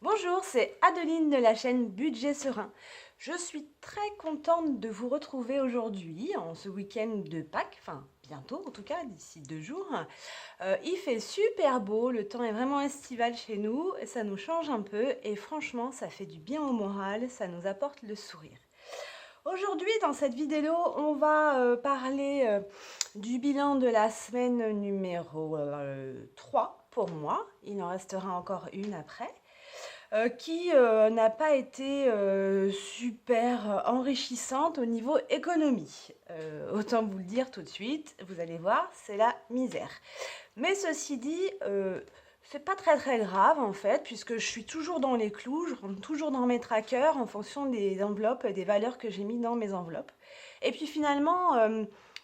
Bonjour, c'est Adeline de la chaîne Budget Serein. Je suis très contente de vous retrouver aujourd'hui, en ce week-end de Pâques, enfin bientôt en tout cas, d'ici 2 jours. Il fait super beau, le temps est vraiment estival chez nous, ça nous change un peu et franchement ça fait du bien au moral, ça nous apporte le sourire. Aujourd'hui, dans cette vidéo, on va parler du bilan de la semaine numéro 3 pour moi. Il en restera encore une après qui n'a pas été super enrichissante au niveau économie. Autant vous le dire tout de suite, vous allez voir, c'est la misère. Mais ceci dit, c'est pas très grave en fait, puisque je suis toujours dans les clous, je rentre toujours dans mes trackers en fonction des enveloppes, des valeurs que j'ai mis dans mes enveloppes. Et puis finalement,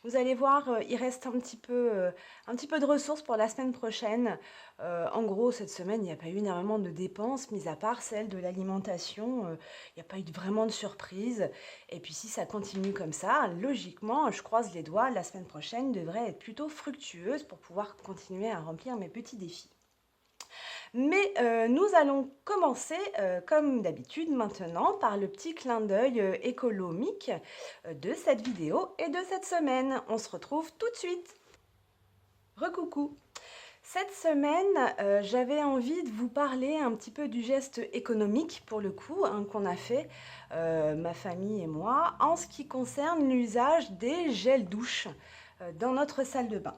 vous allez voir, il reste un petit peu de ressources pour la semaine prochaine. En gros, cette semaine, il n'y a pas eu énormément de dépenses, mis à part celle de l'alimentation. Il n'y a pas eu vraiment de surprise. Et puis si ça continue comme ça, logiquement, je croise les doigts, la semaine prochaine devrait être plutôt fructueuse pour pouvoir continuer à remplir mes petits défis. Mais nous allons commencer, comme d'habitude maintenant, par le petit clin d'œil économique de cette vidéo et de cette semaine. On se retrouve tout de suite. Recoucou. Cette semaine, j'avais envie de vous parler un petit peu du geste économique, pour le coup, hein, qu'on a fait, ma famille et moi, en ce qui concerne l'usage des gels douche dans notre salle de bain.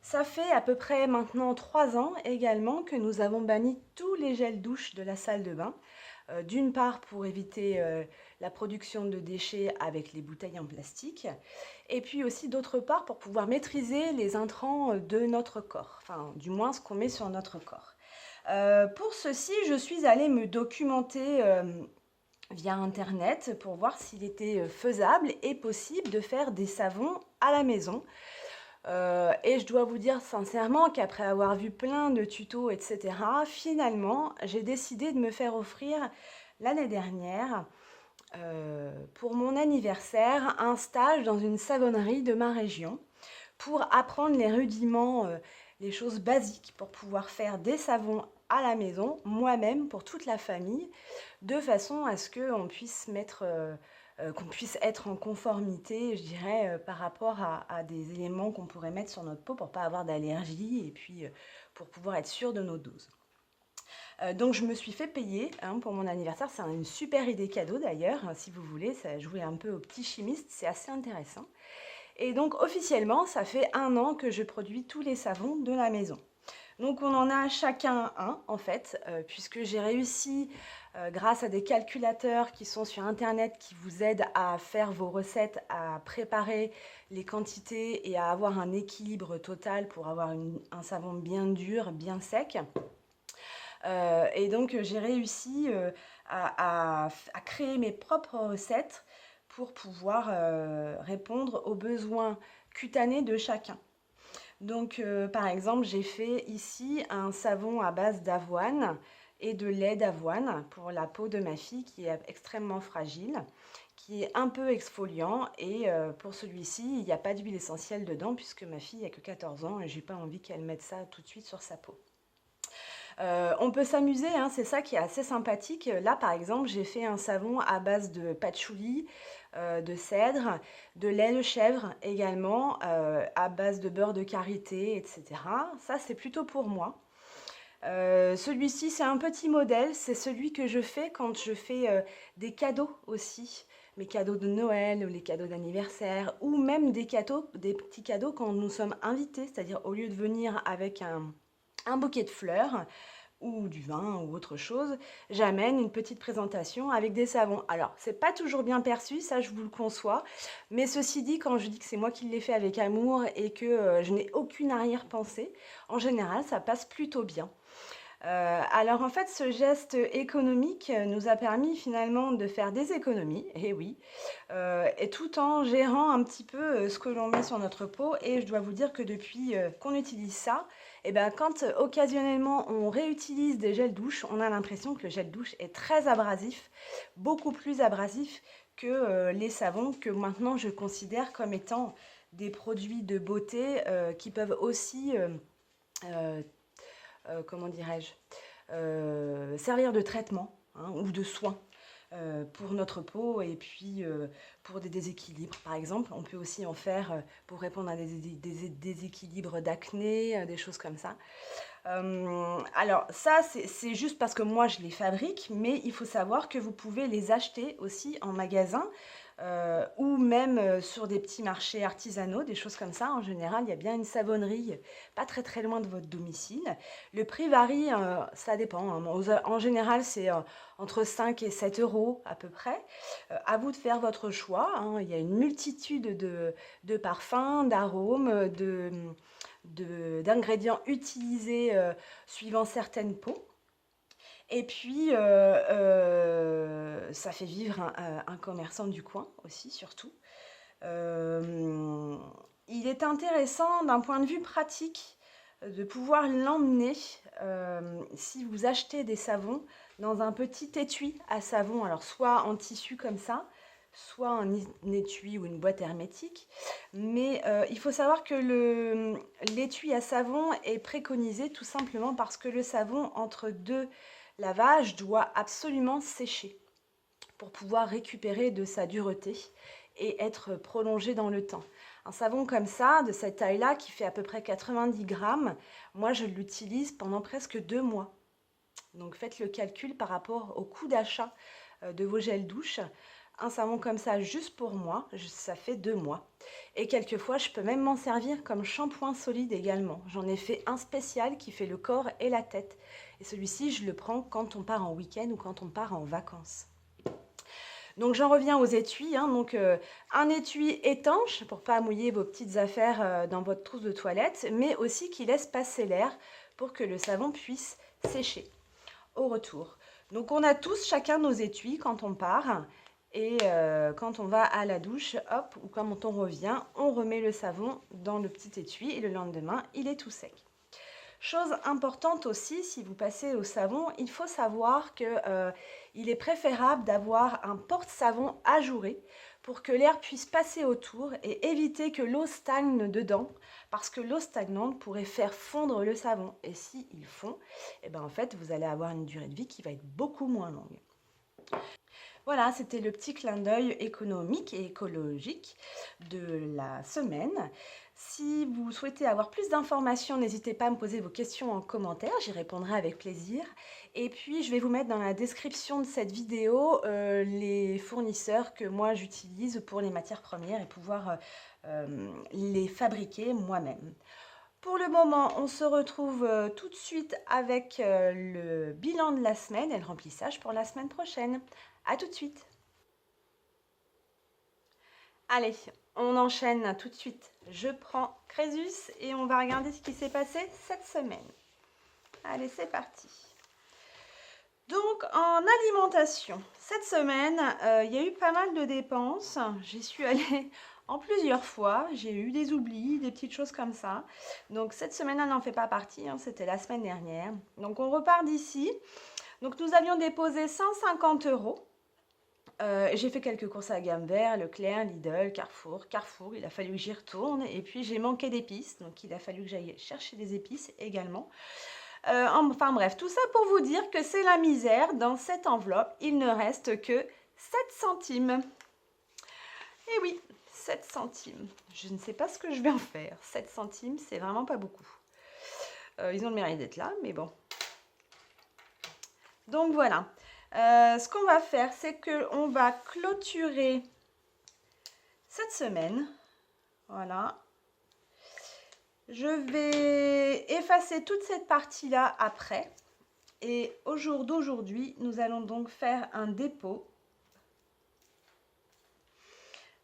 Ça fait à peu près maintenant 3 ans également que nous avons banni tous les gels douche de la salle de bain. D'une part pour éviter la production de déchets avec les bouteilles en plastique, et puis aussi d'autre part pour pouvoir maîtriser les intrants de notre corps, enfin du moins ce qu'on met sur notre corps. Pour ceci, je suis allée me documenter via internet pour voir s'il était faisable et possible de faire des savons à la maison. Et je dois vous dire sincèrement qu'après avoir vu plein de tutos, etc., finalement, j'ai décidé de me faire offrir l'année dernière, pour mon anniversaire, un stage dans une savonnerie de ma région pour apprendre les rudiments, les choses basiques pour pouvoir faire des savons à la maison, moi-même, pour toute la famille, de façon à ce qu'on puisse être en conformité, je dirais, par rapport à des éléments qu'on pourrait mettre sur notre peau pour pas avoir d'allergie et puis pour pouvoir être sûr de nos doses. Donc je me suis fait payer hein, pour mon anniversaire, c'est une super idée cadeau d'ailleurs, si vous voulez, ça jouer un peu au petit chimiste, c'est assez intéressant. Et donc officiellement, ça fait 1 an que je produis tous les savons de la maison. Donc on en a chacun un en fait, puisque j'ai réussi, grâce à des calculateurs qui sont sur internet, qui vous aident à faire vos recettes, à préparer les quantités et à avoir un équilibre total pour avoir un savon bien dur, bien sec. Et donc j'ai réussi à créer mes propres recettes pour pouvoir répondre aux besoins cutanés de chacun. Donc, par exemple, j'ai fait ici un savon à base d'avoine et de lait d'avoine pour la peau de ma fille qui est extrêmement fragile, qui est un peu exfoliant. Et pour celui-ci, il n'y a pas d'huile essentielle dedans puisque ma fille n'a que 14 ans et j'ai pas envie qu'elle mette ça tout de suite sur sa peau. On peut s'amuser, hein, c'est ça qui est assez sympathique. Là, par exemple, j'ai fait un savon à base de patchouli, de cèdre, de lait de chèvre également, à base de beurre de karité, etc. Ça, c'est plutôt pour moi. Celui-ci, c'est un petit modèle, c'est celui que je fais quand je fais des cadeaux aussi. Mes cadeaux de Noël, ou les cadeaux d'anniversaire, ou même des petits cadeaux quand nous sommes invités, c'est-à-dire au lieu de venir avec un bouquet de fleurs, ou du vin ou autre chose, j'amène une petite présentation avec des savons. Alors, c'est pas toujours bien perçu, ça je vous le conçois, mais ceci dit, quand je dis que c'est moi qui l'ai fait avec amour et que je n'ai aucune arrière-pensée, en général, ça passe plutôt bien. Alors en fait, ce geste économique nous a permis finalement de faire des économies, et oui, et tout en gérant un petit peu ce que l'on met sur notre peau. Et je dois vous dire que depuis qu'on utilise ça, et ben, quand occasionnellement on réutilise des gels douche, on a l'impression que le gel douche est très abrasif, beaucoup plus abrasif que les savons que maintenant je considère comme étant des produits de beauté qui peuvent aussi comment dirais-je, servir de traitement hein, ou de soin pour notre peau et puis pour des déséquilibres. Par exemple, on peut aussi en faire pour répondre à des déséquilibres d'acné, des choses comme ça. Alors ça, c'est juste parce que moi je les fabrique, mais il faut savoir que vous pouvez les acheter aussi en magasin ou même sur des petits marchés artisanaux, des choses comme ça. En général, il y a bien une savonnerie pas très très loin de votre domicile. Le prix varie, ça dépend, hein. En général, c'est entre 5 et 7 euros à peu près. À vous de faire votre choix, hein. Il y a une multitude de parfums, d'arômes, d'ingrédients utilisés suivant certaines peaux. Et puis, ça fait vivre un commerçant du coin aussi, surtout. Euh, il est intéressant d'un point de vue pratique de pouvoir l'emmener si vous achetez des savons dans un petit étui à savon, alors soit en tissu comme ça, soit un étui ou une boîte hermétique. Mais il faut savoir que l'étui à savon est préconisé tout simplement parce que le savon, entre deux lavages, doit absolument sécher pour pouvoir récupérer de sa dureté et être prolongé dans le temps. Un savon comme ça, de cette taille-là, qui fait à peu près 90 grammes, moi je l'utilise pendant presque 2 mois. Donc faites le calcul par rapport au coût d'achat de vos gels douche. Un savon comme ça, juste pour moi, ça fait 2 mois. Et quelquefois, je peux même m'en servir comme shampoing solide également. J'en ai fait un spécial qui fait le corps et la tête. Et celui-ci, je le prends quand on part en week-end ou quand on part en vacances. Donc j'en reviens aux étuis, hein. Donc un étui étanche pour pas mouiller vos petites affaires dans votre trousse de toilette, mais aussi qui laisse passer l'air pour que le savon puisse sécher au retour. Donc on a tous chacun nos étuis quand on part et quand on va à la douche, hop, ou quand on revient, on remet le savon dans le petit étui et le lendemain, il est tout sec. Chose importante aussi, si vous passez au savon, il faut savoir que il est préférable d'avoir un porte-savon ajouré pour que l'air puisse passer autour et éviter que l'eau stagne dedans, parce que l'eau stagnante pourrait faire fondre le savon. Et s'il fond, eh ben en fait, vous allez avoir une durée de vie qui va être beaucoup moins longue. Voilà, c'était le petit clin d'œil économique et écologique de la semaine. Si vous souhaitez avoir plus d'informations, n'hésitez pas à me poser vos questions en commentaire, j'y répondrai avec plaisir. Et puis, je vais vous mettre dans la description de cette vidéo les fournisseurs que moi j'utilise pour les matières premières et pouvoir les fabriquer moi-même. Pour le moment, on se retrouve tout de suite avec le bilan de la semaine et le remplissage pour la semaine prochaine. À tout de suite. Allez, on enchaîne tout de suite. Je prends Crésus et on va regarder ce qui s'est passé cette semaine. Allez, c'est parti. Donc, en alimentation, cette semaine, il y a eu pas mal de dépenses. J'y suis allée en plusieurs fois. J'ai eu des oublis, des petites choses comme ça. Donc, cette semaine, elle n'en fait pas partie, hein, c'était la semaine dernière. Donc, on repart d'ici. Donc, nous avions déposé 150 euros. J'ai fait quelques courses à gamme vert, Leclerc, Lidl, Carrefour. Carrefour, il a fallu que j'y retourne. Et puis, j'ai manqué d'épices. Donc, il a fallu que j'aille chercher des épices également. Enfin bref, tout ça pour vous dire que c'est la misère. Dans cette enveloppe, il ne reste que 7 centimes. Et oui, 7 centimes. Je ne sais pas ce que je vais en faire. 7 centimes, c'est vraiment pas beaucoup. Ils ont le mérite d'être là, mais bon. Donc voilà. Ce qu'on va faire, c'est qu'on va clôturer cette semaine. Voilà. Je vais effacer toute cette partie-là après. Et au jour d'aujourd'hui, nous allons donc faire un dépôt.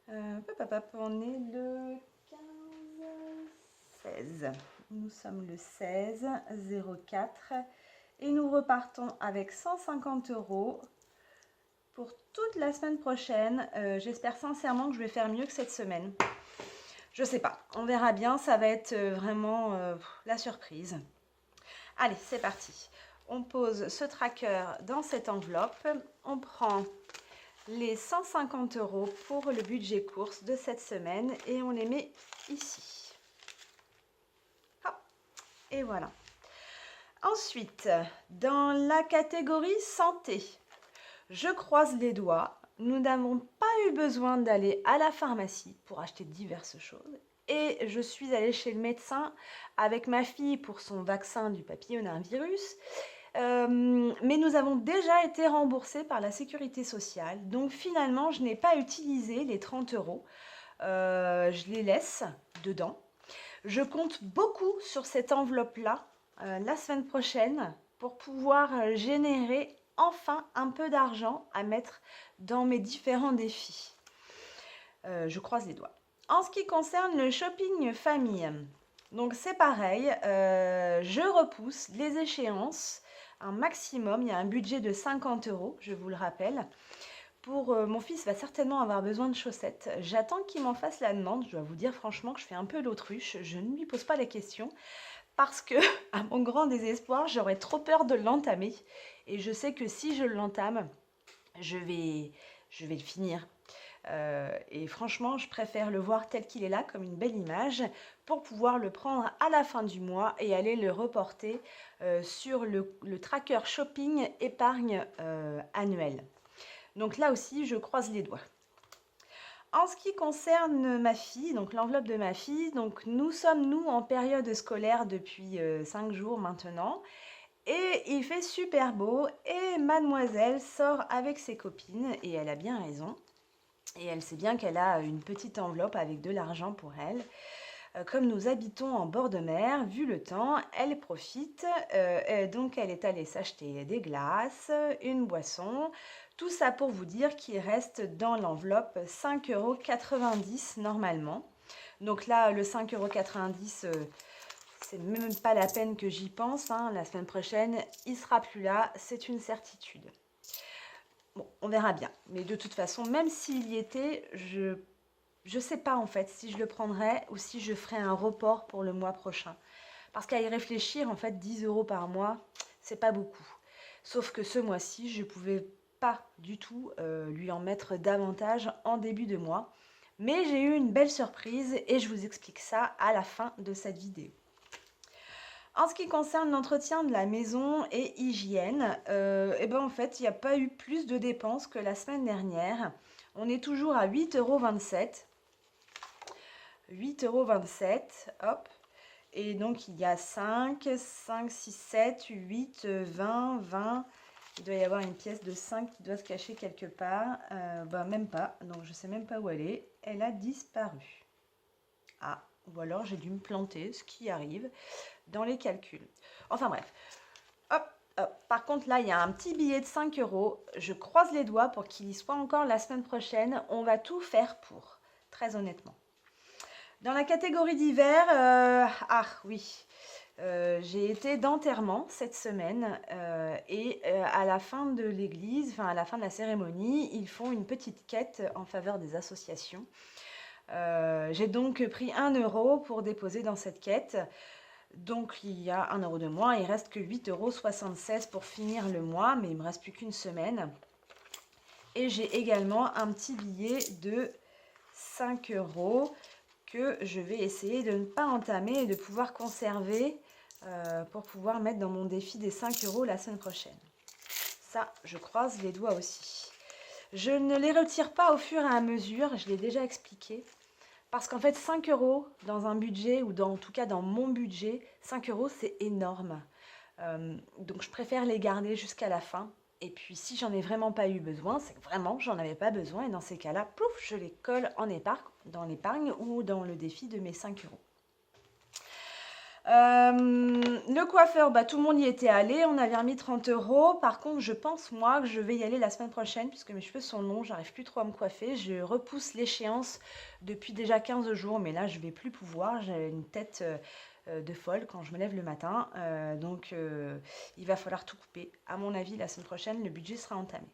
On est le 16. Nous sommes le 16 04. Et nous repartons avec 150 euros pour toute la semaine prochaine. J'espère sincèrement que je vais faire mieux que cette semaine. Je sais pas, on verra bien, ça va être vraiment la surprise. Allez, c'est parti. On pose ce tracker dans cette enveloppe. On prend les 150 euros pour le budget course de cette semaine et on les met ici. Hop, et voilà. Ensuite, dans la catégorie santé, je croise les doigts. Nous n'avons pas eu besoin d'aller à la pharmacie pour acheter diverses choses. Et je suis allée chez le médecin avec ma fille pour son vaccin du papillomavirus. Mais nous avons déjà été remboursés par la sécurité sociale. Donc finalement, je n'ai pas utilisé les 30 euros. Je les laisse dedans. Je compte beaucoup sur cette enveloppe-là la semaine prochaine pour pouvoir générer enfin un peu d'argent à mettre dans mes différents défis. Je croise les doigts. En ce qui concerne le shopping famille, donc c'est pareil, je repousse les échéances un maximum. Il y a un budget de 50 euros, je vous le rappelle. Pour mon fils va certainement avoir besoin de chaussettes. J'attends qu'il m'en fasse la demande. Je dois vous dire franchement que je fais un peu l'autruche. Je ne lui pose pas la question parce que, à mon grand désespoir, j'aurais trop peur de l'entamer. Et je sais que si je l'entame, je vais le finir. Et franchement, je préfère le voir tel qu'il est là, comme une belle image, pour pouvoir le prendre à la fin du mois et aller le reporter sur le tracker shopping épargne annuel. Donc là aussi, je croise les doigts. En ce qui concerne ma fille, donc l'enveloppe de ma fille, donc nous sommes en période scolaire depuis 5 jours maintenant. Et il fait super beau et mademoiselle sort avec ses copines et elle a bien raison. Et elle sait bien qu'elle a une petite enveloppe avec de l'argent pour elle. Comme nous habitons en bord de mer, vu le temps, elle profite. Donc elle est allée s'acheter des glaces, une boisson. Tout ça pour vous dire qu'il reste dans l'enveloppe 5,90 € normalement. Donc là, le 5,90 €, c'est même pas la peine que j'y pense. La semaine prochaine, il sera plus là, c'est une certitude. Bon, on verra bien. Mais de toute façon, même s'il y était, je sais pas en fait si je le prendrais ou si je ferais un report pour le mois prochain. Parce qu'à y réfléchir, en fait, 10 € par mois, c'est pas beaucoup. Sauf que ce mois-ci, je pouvais pas du tout lui en mettre davantage en début de mois. Mais j'ai eu une belle surprise et je vous explique ça à la fin de cette vidéo. En ce qui concerne l'entretien de la maison et hygiène, en fait, il n'y a pas eu plus de dépenses que la semaine dernière. On est toujours à 8,27 €. 8,27 €, hop. Et donc, il y a 5, 6, 7, 8, 20, 20. Il doit y avoir une pièce de 5 qui doit se cacher quelque part. Même pas. Donc, je ne sais même pas où elle est. Elle a disparu. Ah, ou alors j'ai dû me planter, ce qui arrive dans les calculs. Enfin bref. Hop, hop. Par contre, là, il y a un petit billet de 5 €. Je croise les doigts pour qu'il y soit encore la semaine prochaine. On va tout faire pour, très honnêtement. Dans la catégorie d'hiver, oui, j'ai été d'enterrement cette semaine à la fin de l'église, enfin à la fin de la cérémonie, ils font une petite quête en faveur des associations. J'ai donc pris 1 € pour déposer dans cette quête. Donc il y a 1 € de moins, il reste que 8,76 € pour finir le mois, mais il ne me reste plus qu'une semaine. Et j'ai également un petit billet de 5 € que je vais essayer de ne pas entamer et de pouvoir conserver pour pouvoir mettre dans mon défi des 5 € la semaine prochaine. Ça, je croise les doigts aussi. Je ne les retire pas au fur et à mesure, je l'ai déjà expliqué. Parce qu'en fait, 5 € dans un budget, ou en tout cas dans mon budget, 5 € c'est énorme. Donc je préfère les garder jusqu'à la fin. Et puis si j'en ai vraiment pas eu besoin, c'est que vraiment j'en avais pas besoin. Et dans ces cas-là, pouf, je les colle en épargne, dans l'épargne ou dans le défi de mes 5 €. Le coiffeur, tout le monde y était allé, on avait remis 30 €. Par contre, je pense moi que je vais y aller la semaine prochaine puisque mes cheveux sont longs, j'arrive plus trop à me coiffer. Je repousse l'échéance depuis déjà 15 jours, mais là je vais plus pouvoir. J'ai une tête de folle quand je me lève le matin, donc il va falloir tout couper. À mon avis, la semaine prochaine, le budget sera entamé.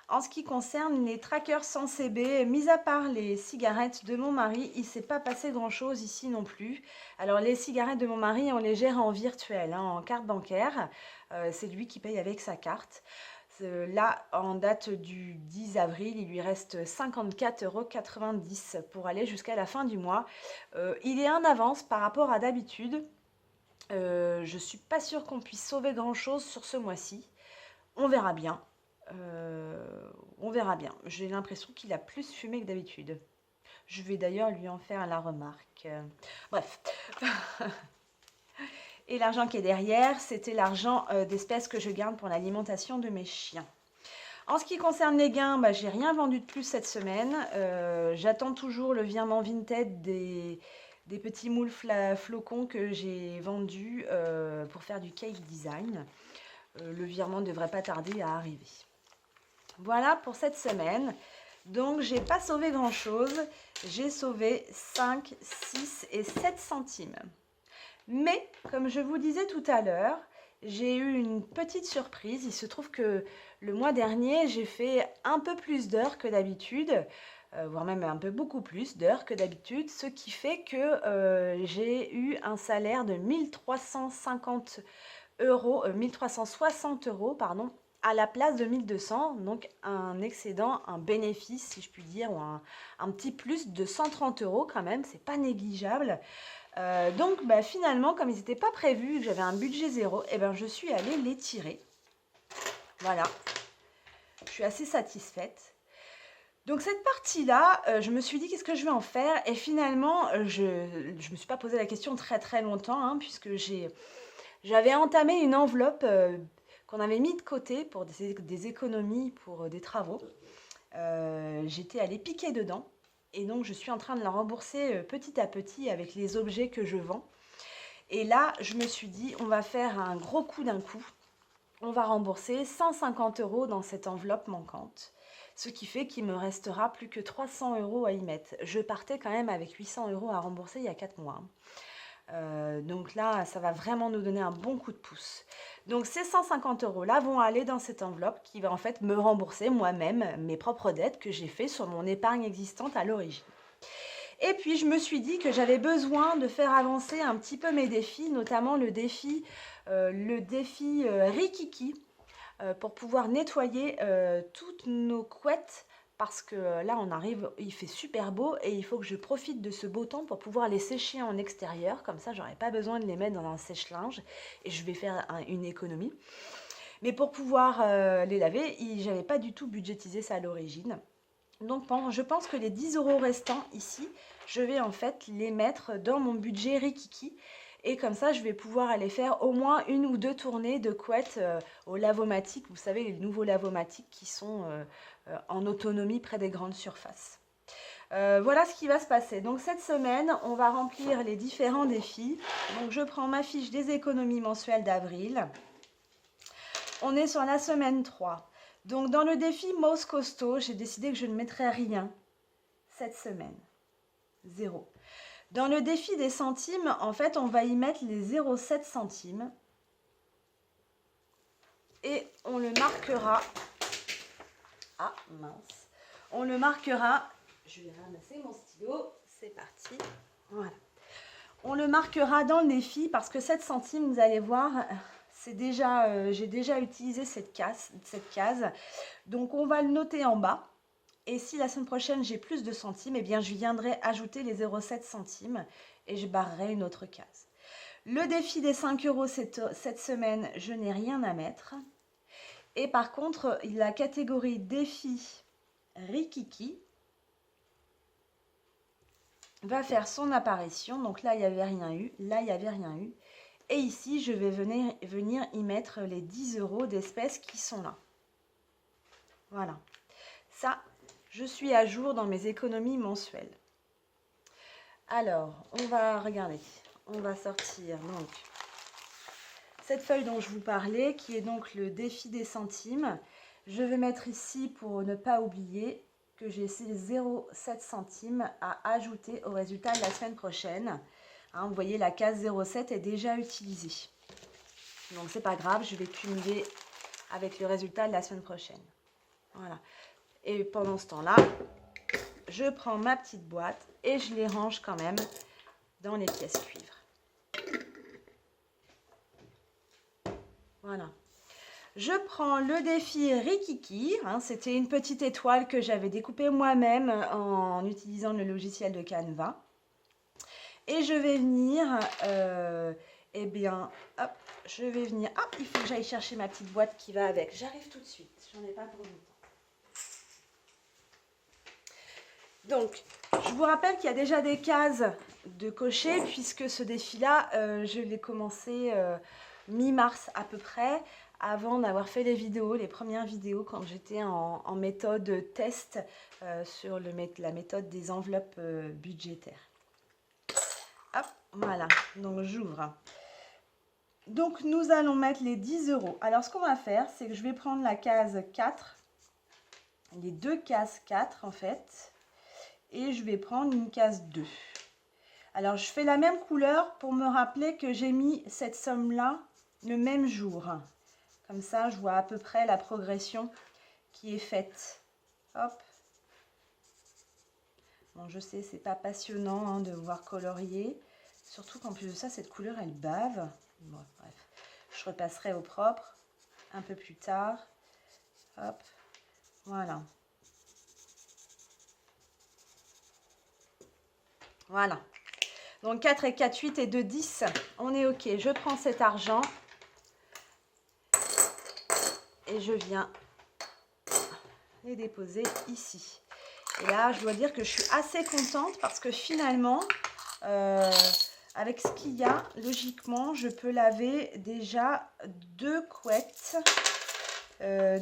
En ce qui concerne les trackers sans CB, mis à part les cigarettes de mon mari, il ne s'est pas passé grand-chose ici non plus. Alors les cigarettes de mon mari, on les gère en virtuel, en carte bancaire. C'est lui qui paye avec sa carte. Là, en date du 10 avril, il lui reste 54,90 € pour aller jusqu'à la fin du mois. Il est en avance par rapport à d'habitude. Je suis pas sûre qu'on puisse sauver grand-chose sur ce mois-ci. On verra bien. On verra bien. J'ai l'impression qu'il a plus fumé que d'habitude. Je vais d'ailleurs lui en faire la remarque. Bref. Et l'argent qui est derrière, c'était l'argent d'espèces que je garde pour l'alimentation de mes chiens. En ce qui concerne les gains, bah, j'ai rien vendu de plus cette semaine. J'attends toujours le virement Vinted des petits moules flocons que j'ai vendus pour faire du cake design. Le virement ne devrait pas tarder à arriver. Voilà pour cette semaine. Donc, j'ai pas sauvé grand-chose. J'ai sauvé 5, 6 et 7 centimes. Mais, comme je vous disais tout à l'heure, j'ai eu une petite surprise. Il se trouve que le mois dernier, j'ai fait un peu plus d'heures que d'habitude, voire même un peu beaucoup plus d'heures que d'habitude, ce qui fait que j'ai eu un salaire de 1350 euros, 1360 euros, pardon, à la place de 1200, donc un excédent, un bénéfice, si je puis dire, ou un petit plus de 130 euros quand même, c'est pas négligeable. Donc bah, finalement, comme ils n'étaient pas prévus, que j'avais un budget zéro, et ben, je suis allée les tirer. Voilà, je suis assez satisfaite. Donc cette partie-là, je me suis dit qu'est-ce que je vais en faire, et finalement, je ne me suis pas posé la question très très longtemps, hein, puisque j'avais entamé une enveloppe qu'on avait mis de côté pour des économies, pour des travaux. J'étais allée piquer dedans. Et donc, je suis en train de la rembourser petit à petit avec les objets que je vends. Et là, je me suis dit, on va faire un gros coup d'un coup. On va rembourser 150 euros dans cette enveloppe manquante. Ce qui fait qu'il me restera plus que 300 euros à y mettre. Je partais quand même avec 800 euros à rembourser il y a 4 mois. Donc là, ça va vraiment nous donner un bon coup de pouce. Donc ces 150 euros là vont aller dans cette enveloppe qui va en fait me rembourser moi-même mes propres dettes que j'ai fait sur mon épargne existante à l'origine. Et puis je me suis dit que j'avais besoin de faire avancer un petit peu mes défis, notamment le défi Rikiki, pour pouvoir nettoyer toutes nos couettes. Parce que là, on arrive, il fait super beau et il faut que je profite de ce beau temps pour pouvoir les sécher en extérieur. Comme ça, j'aurai pas besoin de les mettre dans un sèche-linge et je vais faire une économie. Mais pour pouvoir les laver, j'avais pas du tout budgétisé ça à l'origine. Donc, je pense que les 10 euros restants ici, je vais en fait les mettre dans mon budget Rikiki. Et comme ça, je vais pouvoir aller faire au moins 1 ou 2 tournées de couettes au Lavomatic. Vous savez, les nouveaux Lavomatic qui sont en autonomie près des grandes surfaces. Voilà ce qui va se passer. Donc cette semaine, on va remplir les différents défis. Donc je prends ma fiche des économies mensuelles d'avril. On est sur la semaine 3. Donc dans le défi Most Costaud, j'ai décidé que je ne mettrais rien cette semaine. 0. Dans le défi des centimes, en fait, on va y mettre les 0,7 centimes. Et on le marquera. Ah, mince. On le marquera. Je vais ramasser mon stylo. C'est parti. Voilà. On le marquera dans le défi parce que 7 centimes, vous allez voir, c'est déjà, j'ai déjà utilisé cette case. Donc, on va le noter en bas. Et si la semaine prochaine, j'ai plus de centimes, eh bien, je viendrai ajouter les 0,7 centimes et je barrerai une autre case. Le défi des 5 euros cette semaine, je n'ai rien à mettre. Et par contre, la catégorie défi Rikiki va faire son apparition. Donc là, il n'y avait rien eu. Là, il n'y avait rien eu. Et ici, je vais venir y mettre les 10 euros d'espèces qui sont là. Voilà. Ça, je suis à jour dans mes économies mensuelles. Alors, on va regarder. On va sortir donc cette feuille dont je vous parlais, qui est donc le défi des centimes. Je vais mettre ici, pour ne pas oublier, que j'ai ces 0,7 centimes à ajouter au résultat de la semaine prochaine. Hein, vous voyez, la case 0,7 est déjà utilisée. Donc, c'est pas grave, je vais cumuler avec le résultat de la semaine prochaine. Voilà. Et pendant ce temps-là, je prends ma petite boîte et je les range quand même dans les pièces cuivre. Voilà. Je prends le défi Rikiki. Hein, c'était une petite étoile que j'avais découpée moi-même en utilisant le logiciel de Canva. Et je vais venir eh bien, hop, je vais venir. Ah, il faut que j'aille chercher ma petite boîte qui va avec. J'arrive tout de suite, j'en ai pas pour longtemps. Donc, je vous rappelle qu'il y a déjà des cases de cocher puisque ce défi-là, je l'ai commencé mi-mars à peu près, avant d'avoir fait les vidéos, les premières vidéos quand j'étais en méthode test sur la méthode des enveloppes budgétaires. Hop, voilà, donc j'ouvre. Donc nous allons mettre les 10 €. Alors ce qu'on va faire, c'est que je vais prendre la case 4, les deux cases 4 en fait, et je vais prendre une case 2. Alors je fais la même couleur pour me rappeler que j'ai mis cette somme-là le même jour. Comme ça, je vois à peu près la progression qui est faite. Hop. Bon, je sais, c'est pas passionnant hein, de voir colorier. Surtout qu'en plus de ça, cette couleur, elle bave. Bon, bref. Je repasserai au propre un peu plus tard. Hop. Voilà. Voilà. Donc 4 et 4, 8 et 2, 10. On est OK. Je prends cet argent. Et je viens les déposer ici. Et là, je dois dire que je suis assez contente parce que finalement, avec ce qu'il y a, logiquement, je peux laver déjà 2 couettes.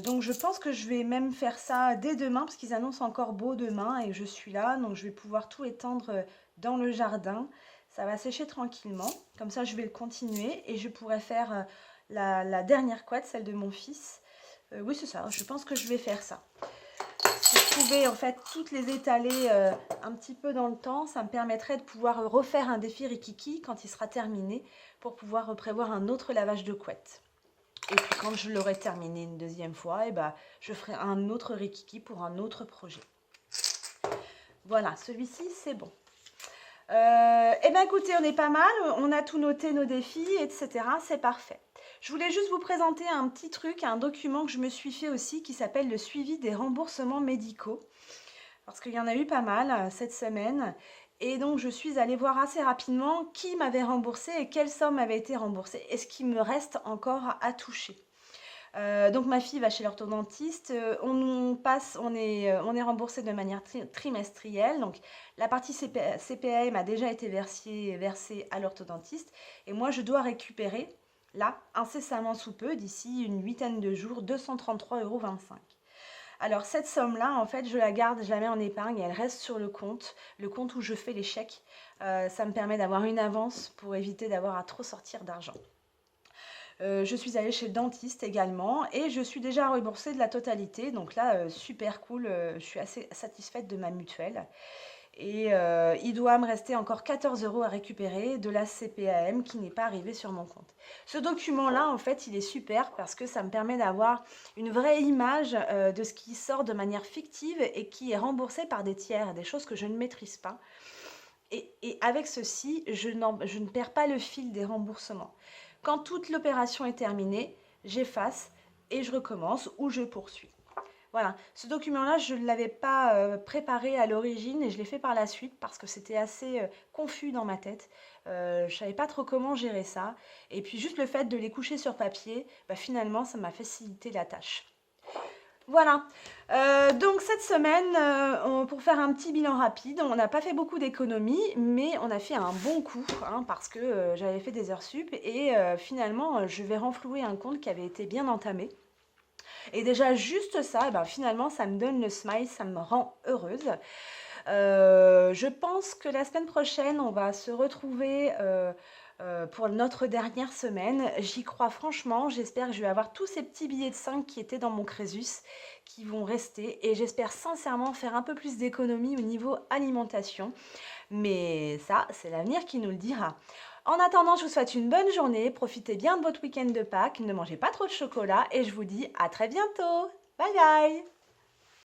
Donc, je pense que je vais même faire ça dès demain parce qu'ils annoncent encore beau demain et je suis là. Donc, je vais pouvoir tout étendre dans le jardin. Ça va sécher tranquillement. Comme ça, je vais le continuer et je pourrai faire la dernière couette, celle de mon fils. Oui, c'est ça. Je pense que je vais faire ça. Si je pouvais en fait toutes les étaler un petit peu dans le temps, ça me permettrait de pouvoir refaire un défi Rikiki quand il sera terminé pour pouvoir prévoir un autre lavage de couette. Et puis quand je l'aurai terminé une deuxième fois, eh ben, je ferai un autre Rikiki pour un autre projet. Voilà, celui-ci c'est bon. Eh bien écoutez, on est pas mal, on a tout noté, nos défis, etc. C'est parfait. Je voulais juste vous présenter un petit truc, un document que je me suis fait aussi qui s'appelle le suivi des remboursements médicaux. Parce qu'il y en a eu pas mal cette semaine. Et donc je suis allée voir assez rapidement qui m'avait remboursé et quelle somme avait été remboursée et ce qui me reste encore à toucher. Donc ma fille va chez l'orthodontiste, on est remboursé de manière trimestrielle, donc la partie CPAM a déjà été versée à l'orthodontiste et moi je dois récupérer là incessamment sous peu, d'ici une huitaine de jours, 233,25 €. Alors cette somme-là, en fait, je la garde, je la mets en épargne et elle reste sur le compte où je fais les chèques. Ça me permet d'avoir une avance pour éviter d'avoir à trop sortir d'argent. Je suis allée chez le dentiste également et je suis déjà remboursée de la totalité. Donc là, super cool, je suis assez satisfaite de ma mutuelle. Et il doit me rester encore 14 € à récupérer de la CPAM qui n'est pas arrivée sur mon compte. Ce document-là, en fait, il est super parce que ça me permet d'avoir une vraie image de ce qui sort de manière fictive et qui est remboursé par des tiers, des choses que je ne maîtrise pas. Et avec ceci, je ne perds pas le fil des remboursements. Quand toute l'opération est terminée, j'efface et je recommence ou je poursuis. Voilà, ce document-là, je ne l'avais pas préparé à l'origine et je l'ai fait par la suite parce que c'était assez confus dans ma tête. Je ne savais pas trop comment gérer ça. Et puis juste le fait de les coucher sur papier, bah, finalement, ça m'a facilité la tâche. Voilà, donc cette semaine, pour faire un petit bilan rapide, on n'a pas fait beaucoup d'économies, mais on a fait un bon coup, hein, parce que j'avais fait des heures sup et finalement, je vais renflouer un compte qui avait été bien entamé. Et déjà, juste ça, ben, finalement, ça me donne le smile, ça me rend heureuse. Je pense que la semaine prochaine, on va se retrouver pour notre dernière semaine. J'y crois franchement. J'espère que je vais avoir tous ces petits billets de 5 qui étaient dans mon Crésus qui vont rester. Et j'espère sincèrement faire un peu plus d'économie au niveau alimentation. Mais ça, c'est l'avenir qui nous le dira. En attendant, je vous souhaite une bonne journée. Profitez bien de votre week-end de Pâques. Ne mangez pas trop de chocolat. Et je vous dis à très bientôt. Bye bye!